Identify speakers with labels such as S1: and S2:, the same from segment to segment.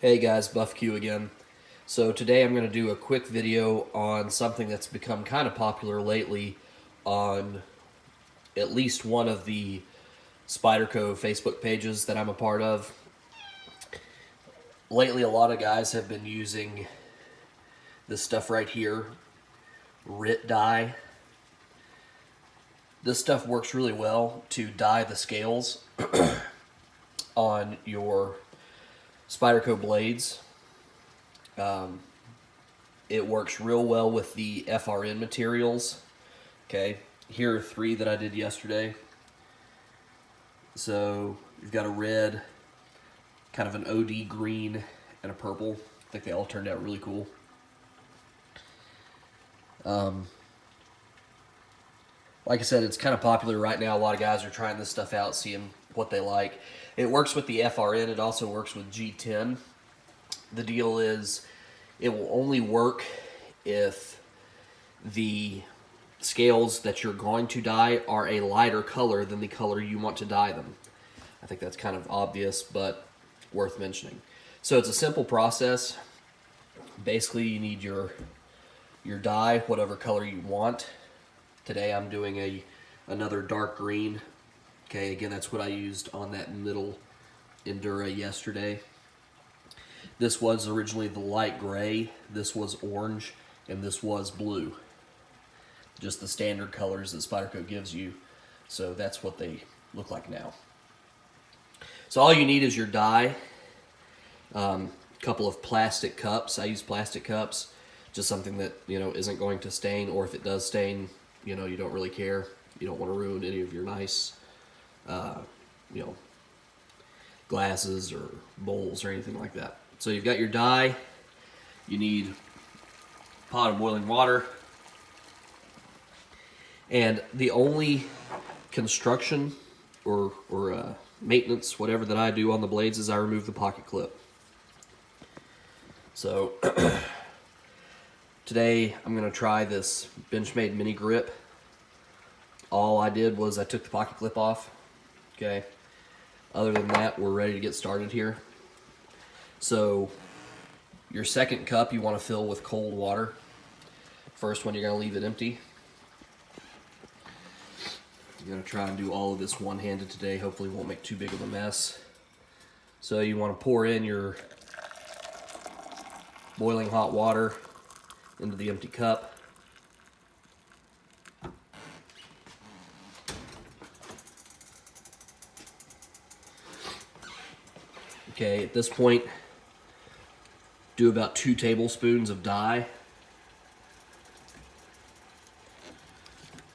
S1: Hey guys, Buffaque again. So today I'm going to do a quick video on something that's become kind of popular lately on at least one of the Spyderco Facebook pages that I'm a part of. Lately a lot of guys have been using this stuff right here, RIT Dye. This stuff works really well to dye the scales on your Spyderco blades. It works real well with the FRN materials. Okay, here are three that I did yesterday. So you've got a red, kind of an OD green, and a purple. I think they all turned out really cool. Like I said, it's kind of popular right now. A lot of guys are trying this stuff out, seeing what they like. It works with the FRN. It also works with G10. The deal is it will only work if the scales that you're going to dye are a lighter color than the color you want to dye them. I think that's kind of obvious, but worth mentioning. So it's a simple process. Basically, you need your dye, whatever color you want. Today I'm doing another dark green. Okay, again, that's what I used on that middle Endura yesterday. This was originally the light gray, this was orange, and this was blue. Just the standard colors that Spyderco gives you. So that's what they look like now. So all you need is your dye, couple of plastic cups. I use plastic cups, just something that, isn't going to stain, or if it does stain, you don't really care. You don't want to ruin any of your nice, glasses or bowls or anything like that. So you've got your dye, you need a pot of boiling water, and the only construction or maintenance, whatever that I do on the blades, is I remove the pocket clip. So today I'm going to try this Benchmade mini grip. All I did was I took the pocket clip off. Okay. Other than that, we're ready to get started here. So your second cup you want to fill with cold water. First one, you're going to leave it empty. You're going to try and do all of this one-handed today. Hopefully it won't make too big of a mess. So you want to pour in your boiling hot water into the empty cup. Okay, at this point, do about 2 tablespoons of dye.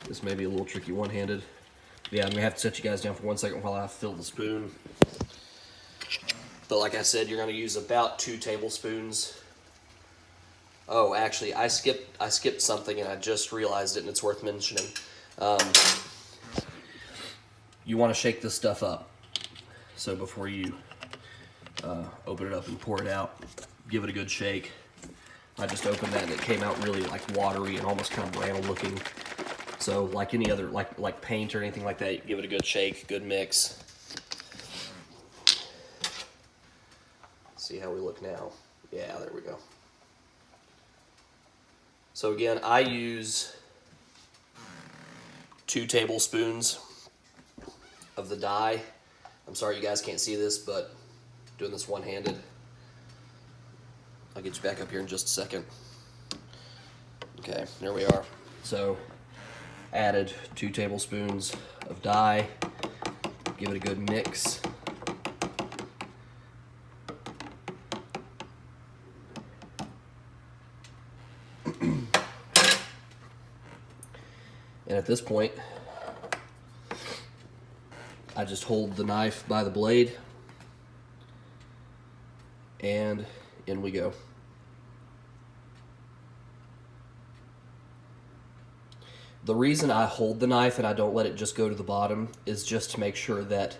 S1: This may be a little tricky one-handed. Yeah, I'm gonna have to set you guys down for 1 second while I fill the spoon. But like I said, you're gonna use about 2 tablespoons. Oh, actually, I skipped something and I just realized it, and it's worth mentioning. You want to shake this stuff up. So before you open it up and pour it out, give it a good shake. I just opened that and it came out really like watery and almost kind of brown looking. So like any other, like paint or anything like that, give it a good shake, good mix. See how we look now. Yeah, there we go. So again, I use 2 tablespoons of the dye. I'm sorry you guys can't see this, but doing this one-handed. I'll get you back up here in just a second. Okay, there we are. So added 2 tablespoons of dye. Give it a good mix. And at this point, I just hold the knife by the blade, and in we go. The reason I hold the knife and I don't let it just go to the bottom is just to make sure that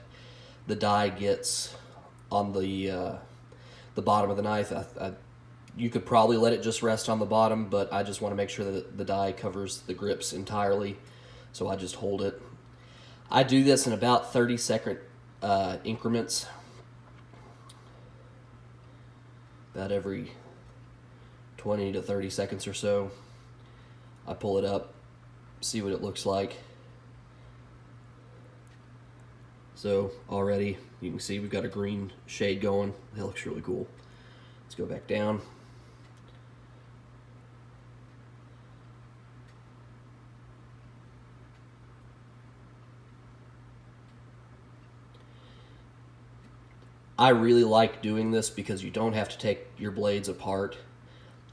S1: the dye gets on the bottom of the knife. You could probably let it just rest on the bottom, but I just want to make sure that the dye covers the grips entirely, so I just hold it. I do this in about 30-second increments. about every 20 to 30 seconds or so. I pull it up, see what it looks like. So already you can see we've got a green shade going. That looks really cool. Let's go back down. I really like doing this because you don't have to take your blades apart.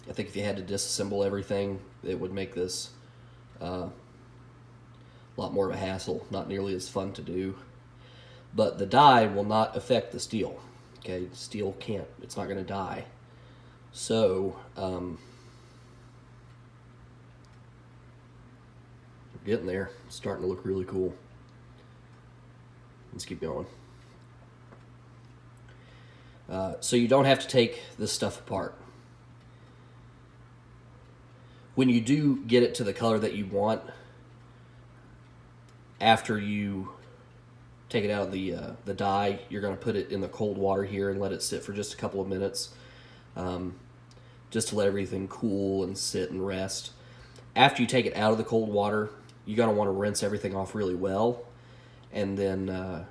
S1: I think if you had to disassemble everything, it would make this a lot more of a hassle, not nearly as fun to do. But the dye will not affect the steel. Okay, steel can't, it's not going to die. So, we're getting there. It's starting to look really cool. Let's keep going. So you don't have to take this stuff apart. When you do get it to the color that you want, after you take it out of the dye, you're going to put it in the cold water here and let it sit for just a couple of minutes, just to let everything cool and sit and rest. After you take it out of the cold water, you're going to want to rinse everything off really well, and then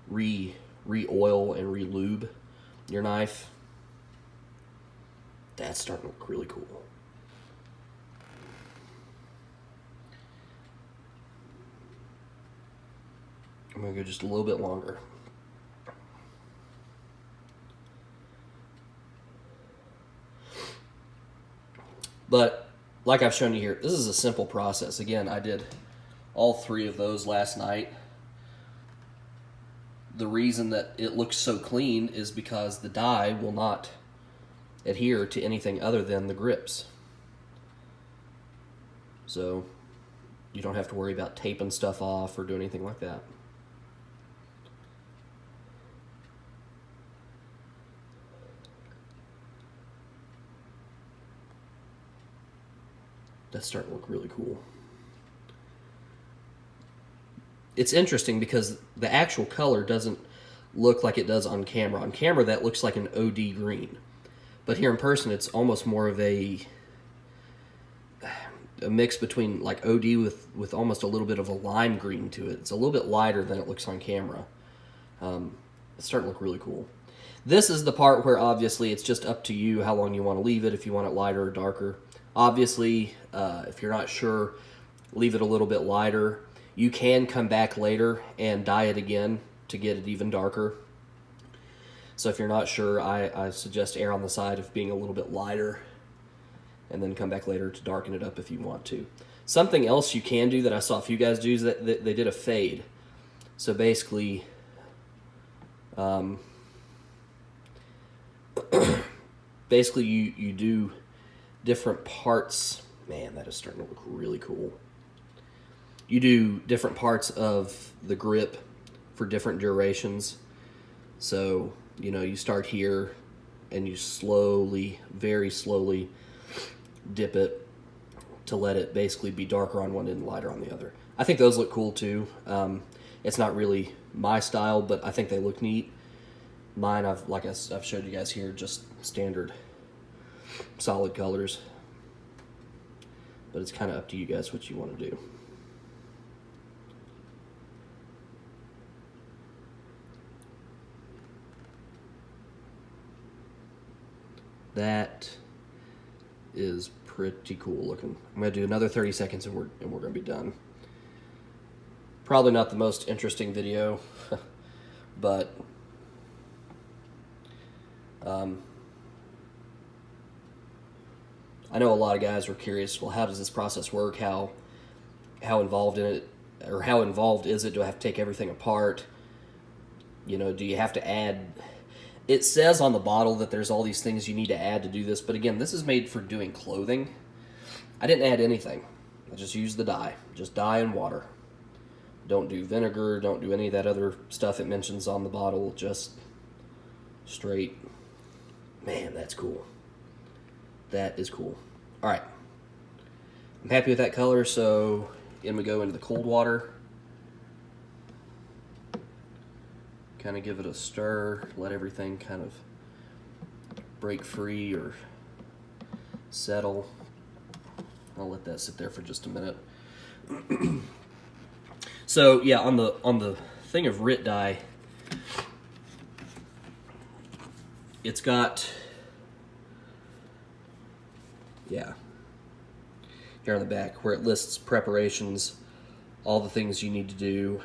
S1: re-oil and re-lube your knife. That's starting to look really cool. I'm going to go just a little bit longer. But like I've shown you here, this is a simple process. Again, I did all 3 of those last night. The reason that it looks so clean is because the dye will not adhere to anything other than the grips. So you don't have to worry about taping stuff off or doing anything like that. That's starting to look really cool. It's interesting because the actual color doesn't look like it does on camera. On camera, that looks like an OD green. But here in person, it's almost more of a mix between like OD with almost a little bit of a lime green to it. It's a little bit lighter than it looks on camera. It's starting to look really cool. This is the part where obviously it's just up to you how long you want to leave it, if you want it lighter or darker. Obviously, if you're not sure, leave it a little bit lighter. You can come back later and dye it again to get it even darker. So if you're not sure, I suggest err on the side of being a little bit lighter, and then come back later to darken it up if you want to. Something else you can do that I saw a few guys do is that they did a fade. So basically, you do different parts. Man, that is starting to look really cool. You do different parts of the grip for different durations. So, you know, you start here and you slowly, very slowly dip it to let it basically be darker on one end and lighter on the other. I think those look cool too. It's not really my style, but I think they look neat. Mine, like I've showed you guys here, just standard solid colors. But it's kind of up to you guys what you want to do. That is pretty cool looking. I'm going to do another 30 seconds and we're going to be done. Probably not the most interesting video, but I know a lot of guys were curious, well, how does this process work? How involved in it, or how involved is it? Do I have to take everything apart? You know, do you have to add... It says on the bottle that there's all these things you need to add to do this, but again, this is made for doing clothing. I didn't add anything. I just used the dye. Just dye and water. Don't do vinegar, don't do any of that other stuff it mentions on the bottle, just straight. Man, that's cool. That is cool. All right. I'm happy with that color, so I'm going to go into the cold water. Kind of give it a stir, let everything kind of break free or settle. I'll let that sit there for just a minute. So yeah, on the thing of RIT dye, it's got, yeah, here on the back where it lists preparations, all the things you need to do.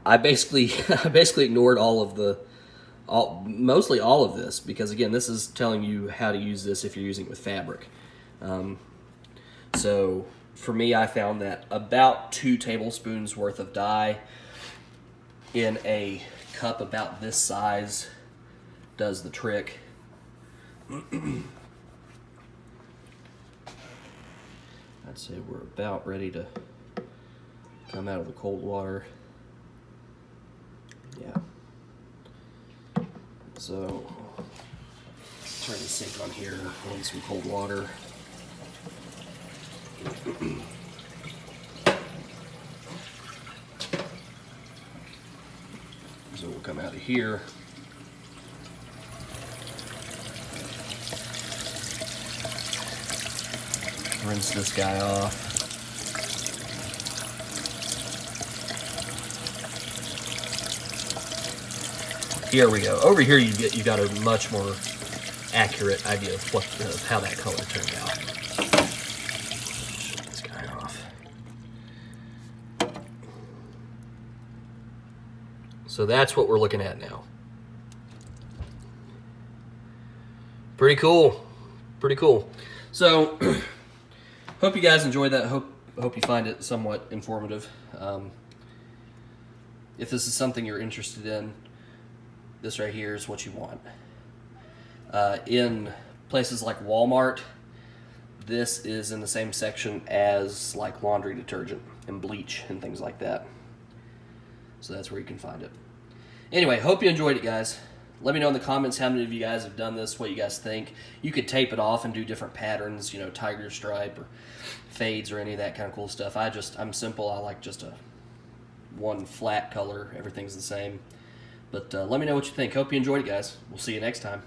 S1: I basically ignored mostly all of this, because again, this is telling you how to use this if you're using it with fabric. So for me, I found that about 2 tablespoons worth of dye in a cup about this size does the trick. I'd say we're about ready to come out of the cold water. Yeah. So, turn the sink on here, in some cold water. So we'll come out of here. Rinse this guy off. Here we go. Over here you got a much more accurate idea of how that color turned out. Shut this guy off. So that's what we're looking at now. Pretty cool. Pretty cool. So hope you guys enjoyed that. Hope you find it somewhat informative. If this is something you're interested in, this right here is what you want. In places like Walmart, this is in the same section as like laundry detergent and bleach and things like that. So that's where you can find it. Anyway, hope you enjoyed it, guys. Let me know in the comments how many of you guys have done this, what you guys think. You could tape it off and do different patterns, you know, tiger stripe or fades or any of that kind of cool stuff. I'm simple. I like just one flat color. Everything's the same. But let me know what you think. Hope you enjoyed it, guys. We'll see you next time.